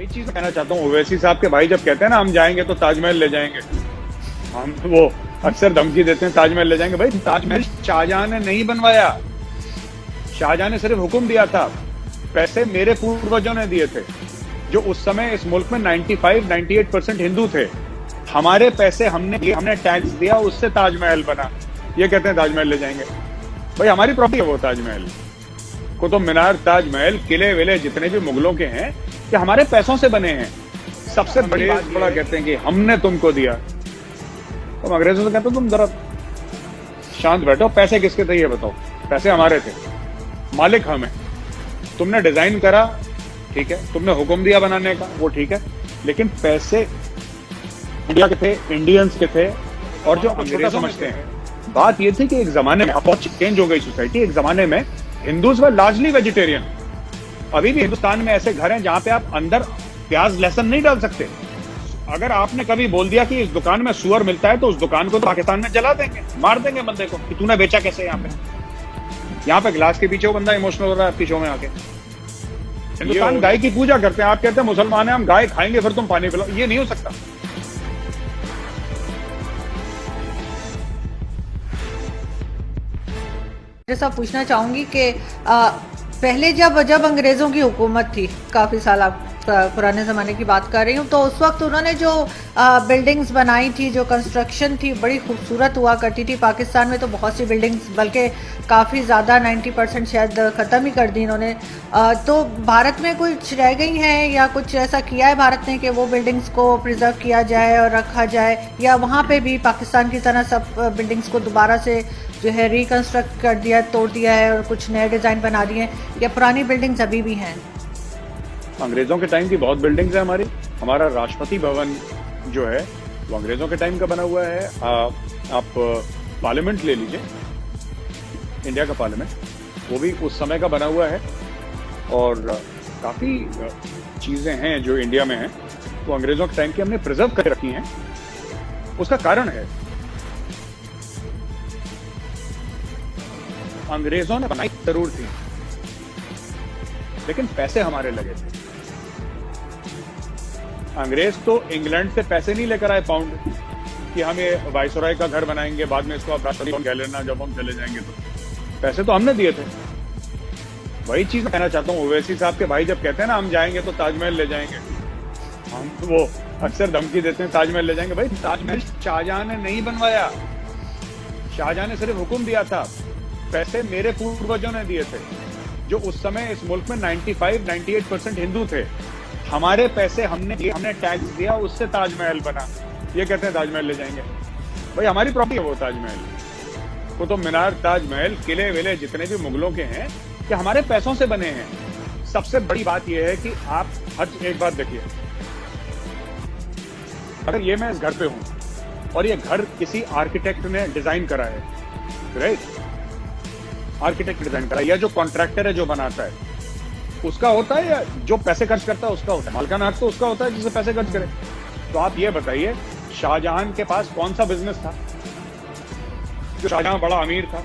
वही चीज कहना चाहता हूँ। ओवैसी साहब के भाई जब कहते हैं ना हम जाएंगे तो ताजमहल ले जाएंगे, हम वो अक्सर धमकी देते हैं ताजमहल ले जाएंगे। भाई ताजमहल शाहजहां ने नहीं बनवाया, शाहजहां ने सिर्फ हुक्म दिया था। पैसे मेरे पूर्वजों ने दिए थे, जो उस समय इस मुल्क में 95-98% हिंदू थे। हमारे पैसे हमने टैक्स दिया, उससे ताजमहल बना। ये कहते हैं ताजमहल ले जाएंगे। भाई हमारी प्रॉपर्टी है वो ताजमहल, कुतुब मीनार, ताजमहल, किले विले जितने भी मुगलों के हैं कि हमारे पैसों से बने हैं। सबसे बड़ा कहते हैं कि हमने तुमको दिया। तुम अंग्रेजों से कहते हो तुम जरा शांत बैठो, पैसे किसके थे ये बताओ। पैसे हमारे थे, मालिक हम हैं। तुमने डिजाइन करा, ठीक है, तुमने हुक्म दिया बनाने का, वो ठीक है, लेकिन पैसे इंडिया के थे, इंडियंस के थे। और जो अंग्रेज समझते हैं, बात ये थी कि एक जमाने में, अब बहुत चेंज हो गई सोसाइटी, एक जमाने में हिंदूज वर लार्जली वेजिटेरियन। अभी भी हिंदुस्तान में ऐसे घर हैं जहां पे आप अंदर प्याज लहसुन नहीं डाल सकते। अगर आपने कभी बोल दिया कि इस दुकान में सुअर मिलता है तो उस दुकान को तो पाकिस्तान में जला देंगे, मार देंगे बंदे को कि तूने बेचा कैसे। यहाँ पे गिलास के पीछे वो बंदा इमोशनल हो रहा है आपकी शो में आके। हिंदुस्तान गाय की पूजा करते हैं, आप कहते हैं मुसलमान हैं हम गाय खाएंगे, फिर तुम पानी पिलाओ। ये नहीं हो सकता। जैसा पूछना चाहूंगी कि पहले जब अंग्रेजों की हुकूमत थी, काफी साल आप पुराने ज़माने की बात कर रही हूँ, तो उस वक्त उन्होंने जो बिल्डिंग्स बनाई थी, जो कंस्ट्रक्शन थी, बड़ी खूबसूरत हुआ करती थी। पाकिस्तान में तो बहुत सी बिल्डिंग्स, बल्कि काफ़ी ज़्यादा 90% शायद ख़त्म ही कर दी इन्होंने। तो भारत में कुछ रह गई हैं या कुछ ऐसा किया है भारत ने कि वो बिल्डिंग्स को प्रिजर्व किया जाए और रखा जाए, या वहाँ पर भी पाकिस्तान की तरह सब बिल्डिंग्स को दोबारा से जो है रिकन्स्ट्रक्ट कर दिया, तोड़ दिया है और कुछ नए डिज़ाइन बना दिए, या पुरानी बिल्डिंग्स अभी भी हैं? अंग्रेजों के टाइम की बहुत बिल्डिंग्स है हमारी। हमारा राष्ट्रपति भवन जो है वो अंग्रेजों के टाइम का बना हुआ है। आप पार्लियामेंट ले लीजिए, इंडिया का पार्लियामेंट, वो भी उस समय का बना हुआ है। और काफी चीजें हैं जो इंडिया में हैं वो अंग्रेजों के टाइम की हमने प्रिजर्व कर रखी हैं। उसका कारण है अंग्रेजों ने बनाई जरूर थी, लेकिन पैसे हमारे लगे थे। अंग्रेज तो इंग्लैंड से पैसे नहीं लेकर आए पाउंड कि हम ये वाइसरॉय का घर बनाएंगे, बाद में इसको आप राष्ट्रपति कह लेना जब हम चले जाएंगे। तो पैसे तो हमने दिए थे। वही चीज कहना चाहता हूँ। ओवैसी साहब के भाई जब कहते हैं ना हम जाएंगे तो ताजमहल ले जाएंगे, हम वो अक्सर धमकी देते हैं ताजमहल ले जाएंगे। भाई ताजमहल शाहजहां ने नहीं बनवाया, शाहजहां ने सिर्फ हुक्म दिया था। पैसे मेरे पूर्वजों ने दिए थे, जो उस समय इस मुल्क में 95-98% हिंदू थे। हमारे पैसे हमने टैक्स दिया, उससे ताजमहल बना। ये कहते हैं ताजमहल ले जाएंगे। भाई हमारी प्रॉपर्टी है वो ताजमहल, कुतुब मीनार, ताजमहल, किले विले जितने भी मुगलों के हैं कि हमारे पैसों से बने हैं। सबसे बड़ी बात यह है कि आप हर एक बात देखिए, अगर ये मैं इस घर पे हूं और ये घर किसी आर्किटेक्ट ने डिजाइन करा है, राइट, आर्किटेक्ट डिजाइन करा, या जो कॉन्ट्रैक्टर है जो बनाता है उसका होता है, या जो पैसे खर्च करता है उसका होता है? मालिकाना हक तो उसका होता है जिसे पैसे खर्च करे। तो आप ये बताइए, शाहजहां के पास कौन सा बिजनेस था जो शाहजहां बड़ा अमीर था?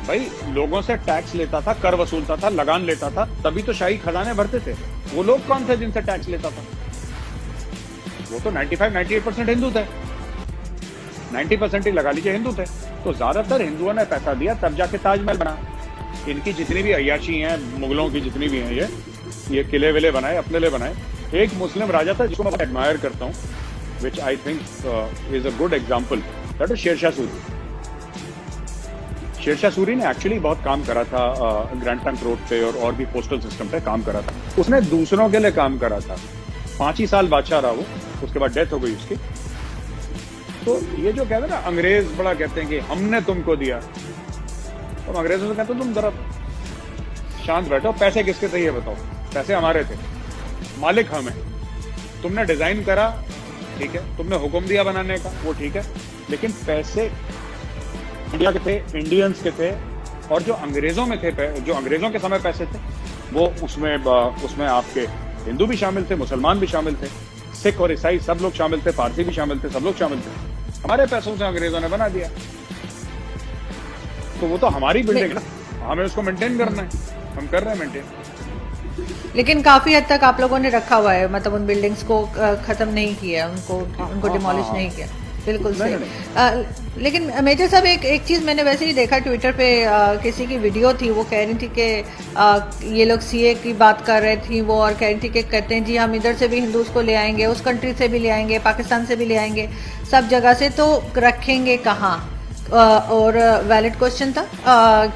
भाई लोगों से टैक्स लेता था, कर वसूलता था, लगान लेता था, तभी तो शाही खजाने भरते थे। वो लोग कौन थे जिनसे टैक्स लेता था? वो तो 95-98% हिंदू थे, 90% ही लगा लीजिए हिंदू थे। तो ज्यादातर हिंदुओं ने पैसा दिया, तब जाके ताजमहल बना। इनकी जितनी भी अय्याशी हैं, मुगलों की जितनी भी हैं, ये किले विले बनाए, अपने लिए बनाए। एक मुस्लिम राजा था जिसको मैं एडमायर करता हूँ, which I think is a good example, that is Sher Shah Suri. Sher Shah Suri ने एक्चुअली बहुत काम करा था ग्रैंड ट्रंक रोड पे और भी पोस्टल सिस्टम पे काम करा था। उसने दूसरों के लिए काम करा था। 5 ही साल बादशाह रहा वो, उसके बाद डेथ हो गई उसकी। तो ये जो कहते हैं ना अंग्रेज बड़ा कहते हैं कि हमने तुमको दिया, तो अंग्रेजों से कहते हो तुम जरा शांत बैठो, पैसे किसके थे ये बताओ। पैसे हमारे थे, मालिक हम हैं। तुमने डिजाइन करा, ठीक है, तुमने हुक्म दिया बनाने का, वो ठीक है, लेकिन पैसे इंडिया के थे, इंडियंस के थे। और जो अंग्रेजों में थे, जो अंग्रेजों के समय पैसे थे, वो उसमें आपके हिंदू भी शामिल थे, मुसलमान भी शामिल थे, सिख और ईसाई सब लोग शामिल थे, पारसी भी शामिल थे, सब लोग शामिल थे। हमारे पैसों से अंग्रेजों ने बना दिया, तो वो तो हमारी बिल्डिंग है ना, हमें उसको मेंटेन करना है, हम कर रहे हैं मेंटेन। लेकिन काफी हद तक आप लोगों ने रखा हुआ है, मतलब उन बिल्डिंग्स को खत्म नहीं किया, उनको उनको डिमोलिश नहीं किया। बिल्कुल सही। लेकिन मेजर साहब एक चीज मैंने वैसे ही देखा ट्विटर पे, किसी की वीडियो थी, वो कह रही थी कि ये लोग सीए की बात कर रहे थी वो, और कह रही थी कि कहते हैं जी हम इधर से भी हिंदूज को ले आएंगे, उस कंट्री से भी ले आएंगे, पाकिस्तान से भी ले आएंगे, सब जगह से, तो रखेंगे कहाँ? और वैलिड क्वेश्चन था,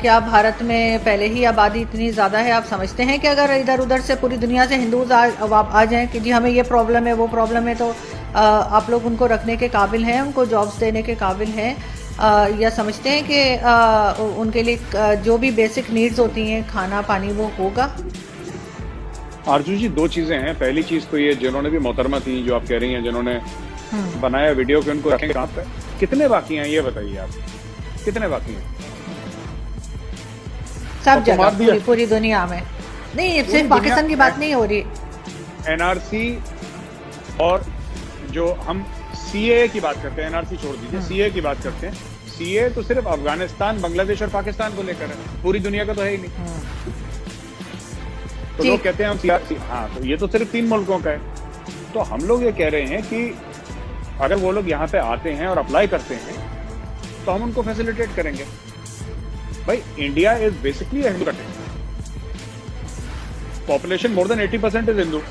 क्या भारत में पहले ही आबादी इतनी ज़्यादा है, आप समझते हैं कि अगर इधर उधर से पूरी दुनिया से हिंदूज आ जाएं कि जी हमें ये प्रॉब्लम है वो प्रॉब्लम है, तो आप लोग उनको रखने के काबिल हैं, उनको जॉब्स देने के काबिल हैं, या समझते हैं कि उनके लिए जो भी बेसिक नीड्स होती हैं, खाना पानी, वो होगा? आरजू जी, दो चीजें हैं। पहली चीज तो ये, जिन्होंने भी मोहतरमा थी जो आप कह रही हैं, जिन्होंने बनाया वीडियो के, उनको रखेंगे कहाँ पे? कितने बाकी हैं ये बताइए आप, कितने बाकी हैं? सब जगह, पूरी दुनिया में। नहीं, सिर्फ पाकिस्तान की बात नहीं हो रही। एनआरसी और जो हम सीए की बात करते हैं, एनआरसी छोड़ दीजिए, सीए की बात करते हैं। सीए तो सिर्फ अफगानिस्तान, बांग्लादेश और पाकिस्तान को लेकर है, पूरी दुनिया का तो है ही नहीं। तो लोग कहते हैं हम सीआरसी, हाँ, तो ये तो सिर्फ 3 मुल्कों का है। तो हम लोग ये कह रहे हैं कि अगर वो लोग यहाँ पे आते हैं और अप्लाई करते हैं तो हम उनको फैसिलिटेट करेंगे। भाई, India is basically Hindu country, population more than 80% is Hindu.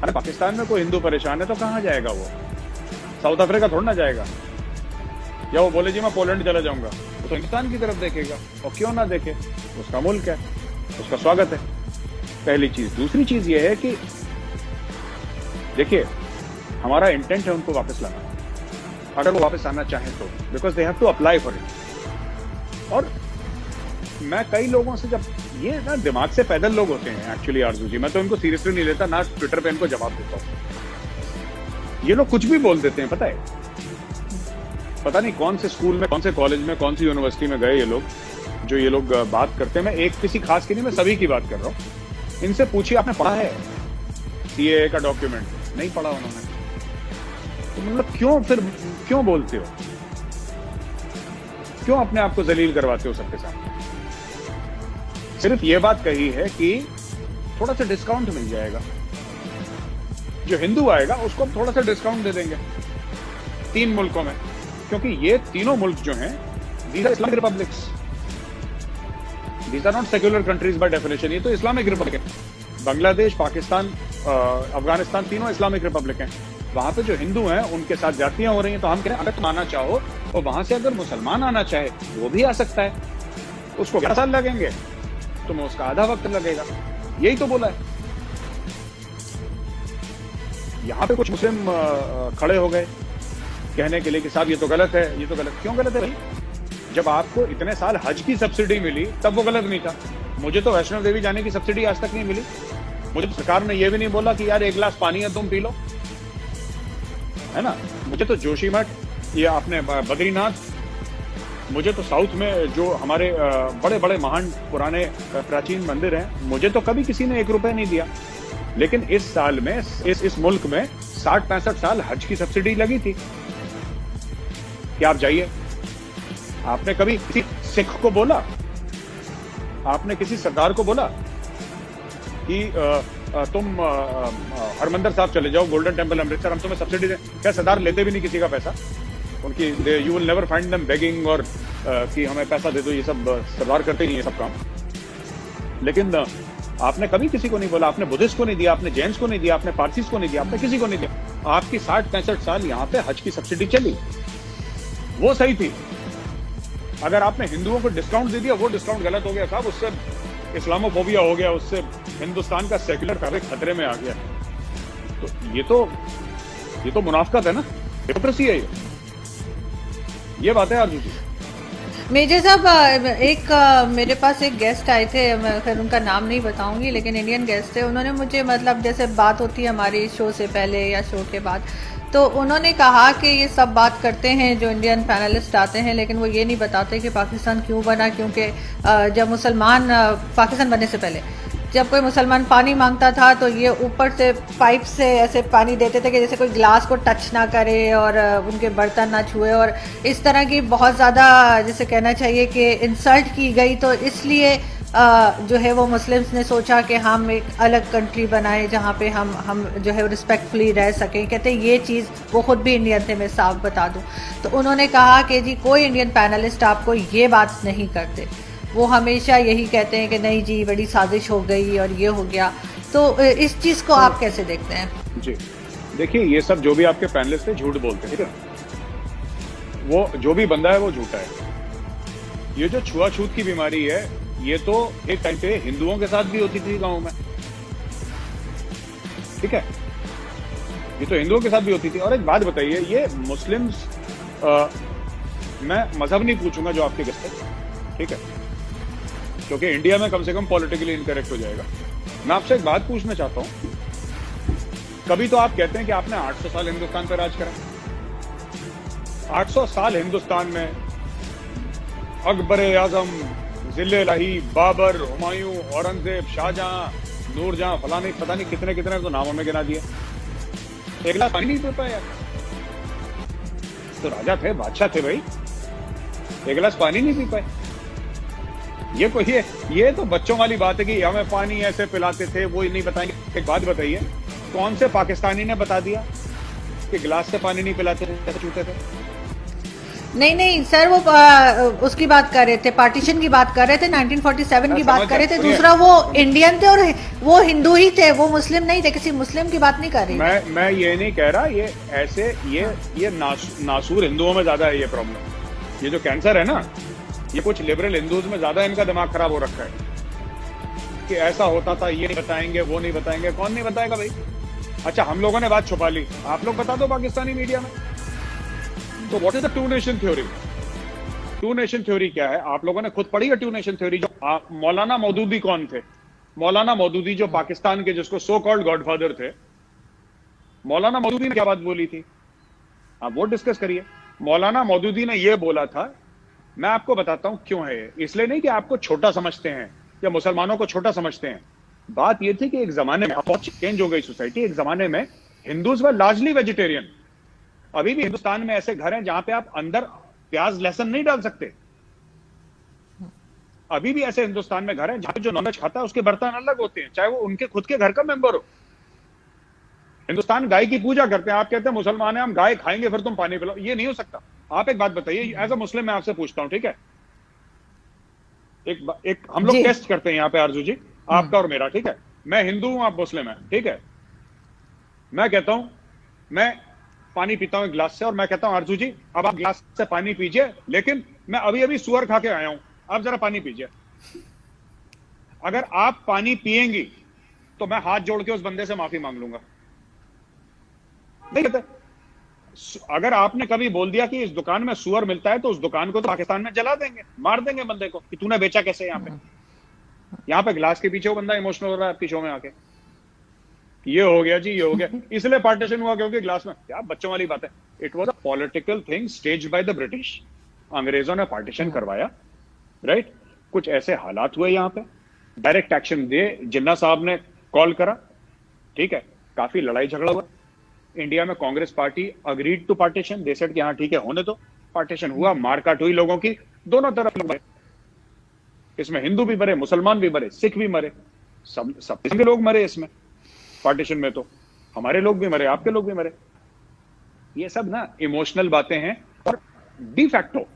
अरे पाकिस्तान में कोई हिंदू परेशान है तो कहाँ जाएगा वो? साउथ अफ्रीका थोड़ा ना जाएगा, या वो बोले जी मैं पोलैंड चला जाऊंगा, तो हिंदुस्तान की तरफ देखेगा, और क्यों ना देखे, उसका मुल्क है, उसका स्वागत है। पहली चीज। दूसरी चीज ये है कि देखिए, हमारा इंटेंट है उनको वापस लाना, अगर वो वापस आना चाहें तो, because they have to apply for it. और मैं कई लोगों से, जब ये ना दिमाग से पैदल लोग होते हैं एक्चुअली आरजू जी, मैं तो इनको सीरियसली नहीं लेता, ना ट्विटर पे इनको जवाब देता हूँ। ये लोग कुछ भी बोल देते हैं, पता है, पता नहीं कौन से स्कूल में, कौन से कॉलेज में, कौन सी यूनिवर्सिटी में गए ये लोग, जो ये लोग बात करते हैं। मैं एक किसी खास की नहीं, मैं सभी की बात कर रहा हूँ। इनसे पूछिए आपने पढ़ा है सीएए का डॉक्यूमेंट? नहीं पढ़ा उन्होंने। तो मतलब क्यों बोलते हो, क्यों अपने आप को जलील करवाते हो सबके सामने? सिर्फ ये बात कही है कि थोड़ा सा डिस्काउंट मिल जाएगा, जो हिंदू आएगा उसको हम थोड़ा सा डिस्काउंट दे देंगे 3 मुल्कों में, क्योंकि ये तीनों मुल्क जो हैं, these are Islamic republics, these are not secular countries by definition. ये तो इस्लामिक रिपब्लिक है। बांग्लादेश, पाकिस्तान, अफगानिस्तान, तीनों इस्लामिक रिपब्लिक हैं। वहां पे जो हिंदू हैं उनके साथ जातियां हो रही हैं। तो हम कह रहे हैं अगर तुम आना चाहो, और वहां से अगर मुसलमान आना चाहे वो भी आ सकता है। उसको 11 साल लगेंगे, तुम्हें उसका आधा वक्त लगेगा। यही तो बोला है। यहाँ पे कुछ मुस्लिम खड़े हो गए कहने के लिए कि साहब ये तो गलत है, ये तो गलत। क्यों गलत है भाई? जब आपको इतने साल हज की सब्सिडी मिली तब वो गलत नहीं था। मुझे तो वैष्णो देवी जाने की सब्सिडी आज तक नहीं मिली। मुझे तो सरकार ने ये भी नहीं बोला कि यार 1 गिलास पानी है तुम पी लो, है ना। मुझे तो जोशीमठ या अपने बद्रीनाथ, मुझे तो साउथ में जो हमारे बड़े बड़े महान पुराने प्राचीन मंदिर हैं, मुझे तो कभी किसी ने 1 रुपए नहीं दिया। लेकिन इस साल में इस मुल्क में 60-65 साल हज की सब्सिडी लगी थी कि आप जाइए। आपने कभी किसी सिख को बोला, आपने किसी सरदार को बोला कि तुम हरमंदिर साहब चले जाओ, गोल्डन टेम्पल अमृतसर, हम तुम्हें सब्सिडी दें? क्या सरदार लेते भी नहीं किसी का पैसा? उनकी you will never find them begging और कि हमें पैसा दे दो। ये सब सरदार करते ही नहीं है सब काम। लेकिन आपने कभी किसी को नहीं बोला। आपने बुद्धिस्ट को नहीं दिया, आपने जैन्स को नहीं दिया, आपने पारसीस को नहीं दिया, आपने किसी को नहीं दिया। आपकी 60-65 साल यहाँ पे हज की सब्सिडी चली, वो सही थी। अगर आपने हिंदुओं को डिस्काउंट दे दिया, वो डिस्काउंट गलत हो गया साहब। उससे इस्लामोफोबिया हो गया, उससे हिंदुस्तान का सेक्युलर फैब्रिक खतरे में आ गया। तो ये तो मुनाफकत है ना, हिपोक्रेसी है ये बात है अर्जुन जी। मेजर साहब, एक मेरे पास एक गेस्ट आए थे, मैं फिर उनका नाम नहीं बताऊंगी, लेकिन इंडियन गेस्ट थे। उन्होंने मुझे, मतलब जैसे बात होती है हमारी शो से पहले या शो के बाद, तो उन्होंने कहा कि ये सब बात करते हैं जो इंडियन पैनलिस्ट आते हैं, लेकिन वो ये नहीं बताते कि पाकिस्तान क्यों बना। क्योंकि जब मुसलमान, पाकिस्तान बनने से पहले जब कोई मुसलमान पानी मांगता था तो ये ऊपर से पाइप से ऐसे पानी देते थे कि जैसे कोई गिलास को टच ना करे और उनके बर्तन ना छुए, और इस तरह की बहुत ज़्यादा, जैसे कहना चाहिए कि इंसल्ट की गई। तो इसलिए जो है वो मुस्लिम्स ने सोचा कि हम एक अलग कंट्री बनाए जहाँ पे हम जो है रिस्पेक्टफुली रह सकें। कहते हैं ये चीज़ वो खुद भी इंडियन थे, मैं साफ बता दूँ। तो उन्होंने कहा कि जी कोई इंडियन पैनलिस्ट आपको ये बात नहीं करते, वो हमेशा यही कहते हैं कि नहीं जी बड़ी साजिश हो गई और ये हो गया। तो इस चीज़ को आप कैसे देखते हैं? जी देखिए, ये सब जो भी आपके पैनलिस्ट थे झूठ बोलते हैं, ठीक है। वो जो भी बंदा है वो झूठा है। ये जो छुआछूत की बीमारी है, ये तो एक टाइम पे हिंदुओं के साथ भी होती थी गांव में, ठीक है। ये तो हिंदुओं के साथ भी होती थी। और एक बात बताइए, ये मुस्लिम्स, मैं मजहब नहीं पूछूंगा जो आपके गेस्ट है, ठीक है, क्योंकि इंडिया में कम से कम पॉलिटिकली इनकरेक्ट हो जाएगा। मैं आपसे एक बात पूछना चाहता हूं, कभी तो आप कहते हैं कि आपने 800 साल हिंदुस्तान पर राज करा। 800 साल हिंदुस्तान में अकबर आजम, जिले लाही, बाबर, हुमायूं, औरंगजेब, शाहजहां, नूरजहां, फलानी पता नहीं कितने कितने तो नामों में गिना दिए। एक गिलास पानी नहीं पी पाए यार। तो राजा थे, बादशाह थे भाई, एक गिलास पानी नहीं पी पाए। ये कोई है, ये तो बच्चों वाली बात है कि हमें पानी ऐसे पिलाते थे, वो नहीं बताएंगे। एक बात बताइए, कौन से पाकिस्तानी ने बता दिया कि गिलास से पानी नहीं पिलाते थे, छूते थे? नहीं सर, वो उसकी बात कर रहे थे, पार्टीशन की बात कर रहे थे, 1947 की बात कर रहे थे। दूसरा वो इंडियन थे और वो हिंदू ही थे, वो मुस्लिम नहीं थे, किसी मुस्लिम की बात नहीं कर रही। मैं ये नहीं कह रहा, ये ऐसे ये नासूर हिंदुओं में ज्यादा है ये प्रॉब्लम। ये जो कैंसर है ना, ये कुछ लिबरल हिंदूज में ज्यादा इनका दिमाग खराब हो रखा है कि ऐसा होता था, ये नहीं बताएंगे, वो नहीं बताएंगे। कौन नहीं बताएगा भाई? अच्छा, हम लोगों ने बात छुपा ली, आप लोग बता दो पाकिस्तानी मीडिया में। तो what is the two nation theory? Two nation theory क्या है? आप लोगों ने खुद पढ़ी है टू नेशन थ्योरी? जो मौलाना मौदूदी कौन थे? मौलाना मौदूदी जो पाकिस्तान के जिसको सो कॉल्ड गॉडफादर थे, मौलाना मौदूदी ने क्या बात बोली थी? आप वो डिस्कस करिए। मौलाना मौदूदी ने ये बोला था, मैं आपको बताता हूं क्यों है ये। इसलिए नहीं कि आपको छोटा समझते हैं या मुसलमानों को छोटा समझते हैं। बात ये थी कि एक जमाने में बहुत चेंज हो गई सोसाइटी। एक जमाने में हिंदूज वर लार्जली वेजिटेरियन। अभी भी हिंदुस्तान में ऐसे घर हैं जहां पे आप अंदर प्याज लहसुन नहीं डाल सकते। अभी भी ऐसे हिंदुस्तान में घर हैं जहां पे जो नॉनवेज खाता है उसके बर्तन अलग होते हैं, चाहे वो उनके खुद के घर का मेंबर हो। हिंदुस्तान गाय की पूजा करते हैं। आप कहते हैं मुसलमान हैं, हम गाय खाएंगे फिर तुम पानी पिलाओ। ये नहीं हो सकता। आप एक बात बताइए, एज अ मुस्लिम मैं आपसे पूछता हूं, ठीक है, एक हम लोग टेस्ट करते हैं यहाँ पे आरजू जी, आपका और मेरा, ठीक है। मैं हिंदू हूं, आप मुस्लिम हैं, ठीक है। मैं कहता हूं मैं पानी पीता हूं एक गिलास से, और मैं कहता हूं आरजू जी अब आप गिलास से पानी पीजिए, लेकिन मैं अभी अभी सुअर खा के आया हूं, आप जरा पानी पीजिए। अगर आप पानी पिएंगी तो मैं हाथ जोड़ के उस बंदे से माफी मांग लूंगा। नहीं कहते? अगर आपने कभी बोल दिया कि इस दुकान में सुअर मिलता है तो उस दुकान को तो पाकिस्तान में जला देंगे, मार देंगे बंदे को कि तूने बेचा कैसे। यहाँ पे गिलास के पीछे वो बंदा इमोशनल हो रहा है आपकी शो में आके, ये हो गया जी, ये हो गया, इसलिए पार्टीशन हुआ क्योंकि गिलास में। क्या बच्चों वाली बात है? It was a political thing stage by the British. अंग्रेजों ने पार्टीशन करवाया, राइट। कुछ ऐसे हालात हुए यहाँ पे, डायरेक्ट एक्शन दे जिन्ना साहब ने कॉल करा, ठीक है। काफी लड़ाई झगड़ा हुआ। इंडिया में Congress party agreed to partition, they said कि हाँ ठीक है होने दो। पार्टीशन हुआ, मारकाट हुई लोगों की, दोनों तरफ लोग मरे। इसमें हिंदू भी मरे, मुसलमान भी मरे, सिख भी मरे, सब के लोग मरे इसमें। पार्टीशन में तो हमारे लोग भी मरे, आपके लोग भी मरे। ये सब ना इमोशनल बातें हैं। और डी फैक्टो,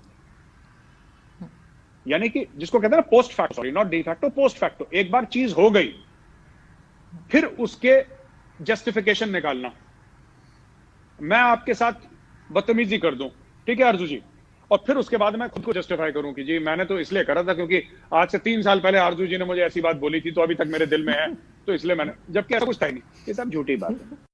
यानी कि जिसको कहते हैं ना post facto, sorry not de facto, post facto. एक बार चीज हो गई फिर उसके जस्टिफिकेशन निकालना। मैं आपके साथ बदतमीजी कर दूं, ठीक है आरजू जी, और फिर उसके बाद मैं खुद को जस्टिफाई करूं कि जी मैंने तो इसलिए करा था क्योंकि आज से 3 साल पहले आरजू जी ने मुझे ऐसी बात बोली थी तो अभी तक मेरे दिल में है, तो इसलिए मैंने, जबकि ऐसा कुछ था ही नहीं। ये सब झूठी बात है।